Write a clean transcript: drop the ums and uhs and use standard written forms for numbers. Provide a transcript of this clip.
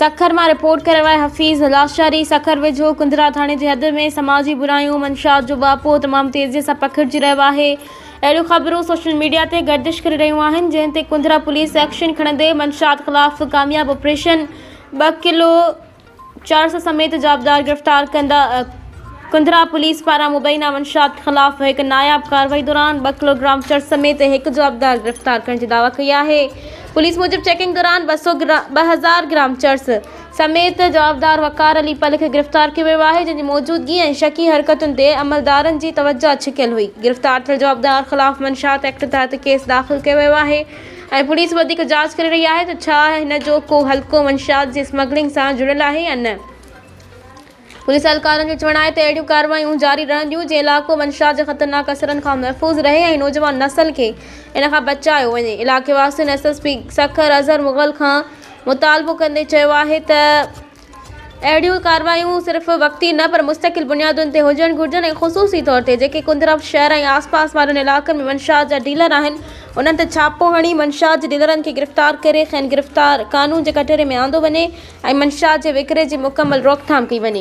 सखर में रिपोर्ट करे वारे हफ़ीज़ लाशारी सखर वेझो कुंदरा थाने के हद में समाजी बुराइयों मंशात जो बापो तमाम तेज़ी से पकड़जी रहियो आहे। अहिड़ियूं ख़बरूं सोशल मीडिया ते गर्दिश करे रहियूं आहिनि, जंहिं कुंदरा पुलिस एक्शन खणंदे मंशात ख़िलाफ़ कामयाब ऑपरेशन 2 किलो चर्स समेत जाबदार गिरफ़्तार कंदा। कुंदरा पुलिस पारा मुबैना मंशात ख़िलाफ़ एक नायाब कार्रवाई दौरान 2 किलोग्राम चर्स समेत एक जाबदार गिरफ़्तार करने की दावा कई है। पुलिस मूजिब चेकिंग दौरान 2000 ग्राम चर्स समेत जाबदार वकार अली पल के गिरफ़्तार किया वियो आहे, जिनकी मौजूदगी और शकी हरकतुन ते अमलदारन की तवज्जो छिकियल हुई। गिरफ़्तार थियल जाबदार ख़िलाफ़ मंशात एक्ट तहत केस दाख़िल किया वियो आहे ऐं पुलिस वधीक जांच करे रही है तो छा हिन जो को हल्को मंशात की स्मगलिंग से जुड़ियल है या न। पुलिस एहलकारन जो चवण है तो अहिड़ियूं कार्रवाइयूं जारी रहंदियूं जे इलाक़ो मंशात के ख़तरनाक असरन खां महफूज़ रहे और नौजवान नस्ल के इन खां बचायो वञे। इलाक़े वासियुन SSP सखर अज़हर मुग़ल खां मुतालबो कंदे चयो आहे त अहिड़ियूं कार्रवाइयूं सिर्फ़ वक्ती न पर मुस्तकिल बुनियादुनि ते हुजण घुरिजनि ऐं ख़ुसूसी तौर ते जेके कुंदरा शहर ऐं आसपास वारनि इलाक़नि में मंशात जा डीलर आहिनि उन्हनि ते छापो हणी मंशात जे डीलरनि खे गिरफ़्तार करे ख़ैर गिरफ़्तार कानून जे कटहरे में आंदो वञे ऐं मंशात जे विकिरे जी मुकमल रोकथाम कई वञे।